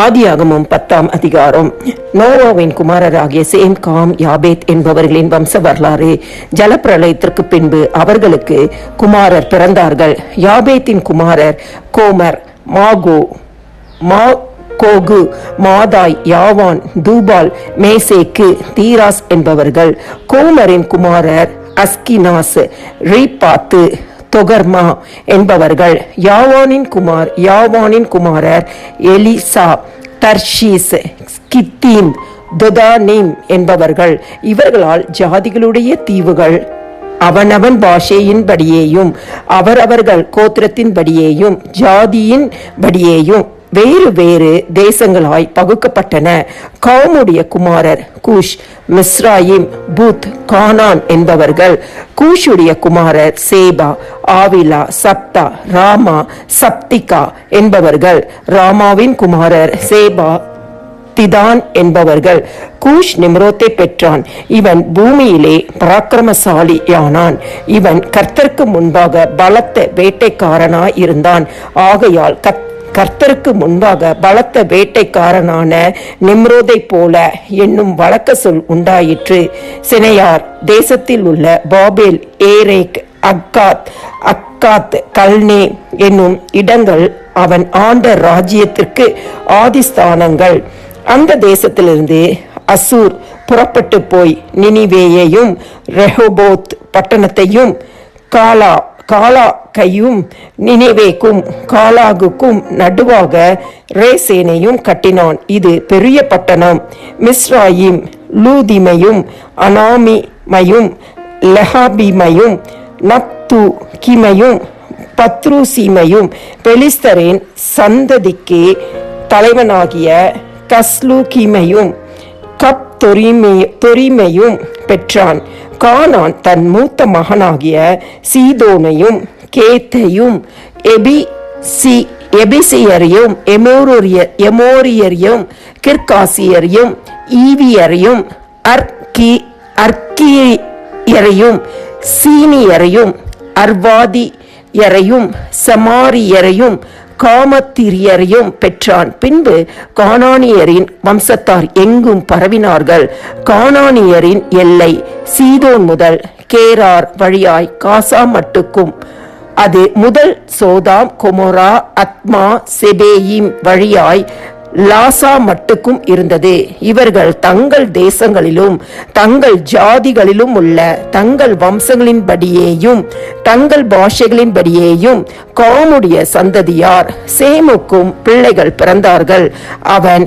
ஆதியாகமம் 10ஆம் அதிகாரம். நோவாவின் குமாரராகிய சேம், காம், யாபேத் என்பவர்களின் வம்ச வரலாறு. ஜலப்பிரளயத்திற்கு பின்பு அவர்களுக்கு குமாரர் பிறந்தார்கள். யாபேத்தின் குமாரர் கோமர், கோகு, மாதாய், யாவான், தூபால், மேசேக்கு, தீராஸ் என்பவர்கள். கோமரின் குமாரர் அஸ்கினாஸ், ரீபாத்து, தொகர்மா என்பவர்கள். யாவானின் குமாரர் எலிசா, தர்ஷீஸ், கித்தீம், தொதானீம் என்பவர்கள். இவர்களால் ஜாதிகளுடைய தீவுகள் அவனவன் பாஷையின்படியேயும் அவரவர்கள் கோத்திரத்தின்படியேயும் ஜாதியின் படியேயும் வேறு வேறு தேசங்களாய் பகுக்கப்பட்டன. காமுடைய குமாரர் கூஷ், மிஸ்ராயிம், பூத், கானான் என்பவர்கள். கூஷுடைய குமாரர் சேபா, ஆவிலா, சப்தா, ராமா, சப்திகா என்பவர்கள். ராமாவின் குமாரர் சேபா, திதான் என்பவர்கள். கூஷ் நிம்ரோத்தை பெற்றான். இவன் பூமியிலே பராக்கிரமசாலியானான். இவன் கர்த்தருக்கு முன்பாக பலத்த வேட்டைக்காரனாய் இருந்தான். ஆகையால் கர்த்தருக்கு முன்பாக பலத்த வேட்டைக்காரனான நிம்ரோதை போல என்னும் வழக்க சொல் உண்டாயிற்று. சினையார் தேசத்தில் உள்ள பாபேல், ஏரேக், அக்காத், கல்னே என்னும் இடங்கள் அவன் ஆண்ட ராஜ்யத்திற்கு ஆதிஸ்தானங்கள். அந்த தேசத்திலிருந்து அசூர் புறப்பட்டு போய் நினிவேயையும் ரெஹோபோத் பட்டணத்தையும் காலாகையும் நினிவேக்கும் காலாகுக்கும் நடுவாக ரேசேனையும் கட்டினான். இது பெரிய பட்டணம். மிஸ்ராயிம், லூதிமையும், அனாமிமையும், லெஹாபிமையும், நப்தூகிமையும், பத்ருசீமையும் பெலிஸ்தரின் சந்ததிக்கு தலைவனாகிய கஸ்லூகிமையும் தொரிமையும் பெற்றான். கானான் தன் மூத்த மகனாகிய சீதோனையும் கேத்தையும் எபிசியரையும் எமோரியரையும் கிர்காசியரையும் ஈவியரையும் அர்க்கியரையும் சீனியரையும் அர்வாதியரையும் சமாரியரையும் காமத்திரியரையும் பெற்றான். பின்பு கானானியரின் வம்சத்தார் எங்கும் பரவினார்கள். கானானியரின் எல்லை சீதோன் முதல் கேரார் வழியாய் காசா மட்டுக்கும், அது முதல் சோதாம், கொமோரா, அத்மா, செபேயிம் வழியாய் லாசா மட்டுக்கும் இருந்தது. இவர்கள் தங்கள் தேசங்களிலும் தங்கள் ஜாதிகளிலும் உள்ள தங்கள் வம்சங்களின்படியேயும் தங்கள் பாஷைகளின்படியேயும் காமுடைய சந்ததியார். சேமுக்கும் பிள்ளைகள் பிறந்தார்கள். அவன்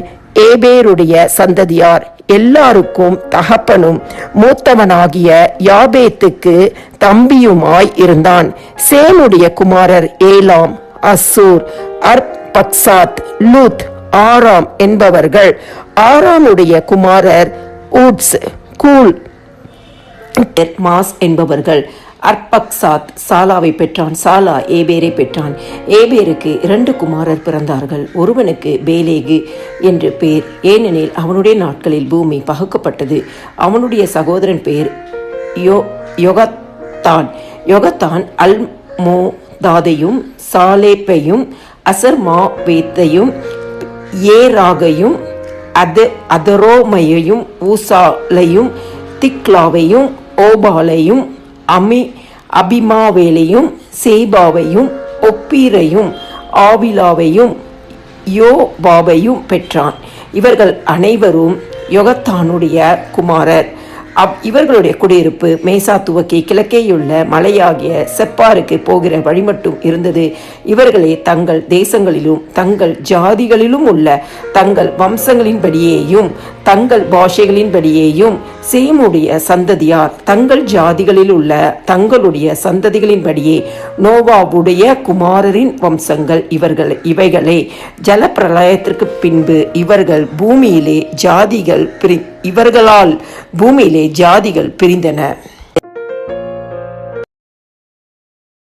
ஏபேருடைய சந்ததியார். எல்லாருக்கும் தகப்பனும் மூத்தவனாகிய யாபேத்துக்கு தம்பியுமாய் இருந்தான். சேமுடைய குமாரர் ஏலாம், அசூர், அர்பக்சாத், லூத், ஆராம் என்பவர்கள். ஆராமுடைய குமாரர் ஊட்ஸ், கூல், மாஸ் என்பவர்கள். அர்பக்சாத் சாலாவை பெற்றான். சாலா ஏபேரை பெற்றான். ஏபேருக்கு 2 குமாரர் பிறந்தார்கள். ஒருவனுக்கு பேலேகு என்று பேர், ஏனெனில் அவனுடைய நாட்களில் பூமி பகுக்கப்பட்டது. அவனுடைய சகோதரன் பேர் யோகத்தான் அல்மோதாதையும் சாலேப்பையும் அசர்மாவேத்தையும் ஏராகையும் அதரோமையையும் ஊசாலையும் திக்லாவையும் ஓபாலையும் அபிமாவேலையும் சேபாவையும் ஒப்பீரையும் ஆவிலாவையும் யோபாவையும் பெற்றான். இவர்கள் அனைவரும் யோகத்தானுடைய குமாரர். இவர்களுடைய குடியிருப்பு மேசா துவக்கி கிழக்கேயுள்ள மலையாகிய செப்பாருக்கு போகிற வழி மட்டும் இருந்தது. இவர்களே தங்கள் தேசங்களிலும் தங்கள் ஜாதிகளிலும் உள்ள தங்கள் வம்சங்களின்படியேயும் தங்கள் பாஷைகளின்படியேயும் சேமுடைய சந்ததியார். தங்கள் ஜாதிகளில் உள்ள தங்களுடைய சந்ததிகளின்படியே நோவாவுடைய குமாரரின் வம்சங்கள் இவைகளே. ஜலப்பிரளயத்திற்கு பின்பு இவர்களால் பூமியிலே ஜாதிகள் பிரிந்தன.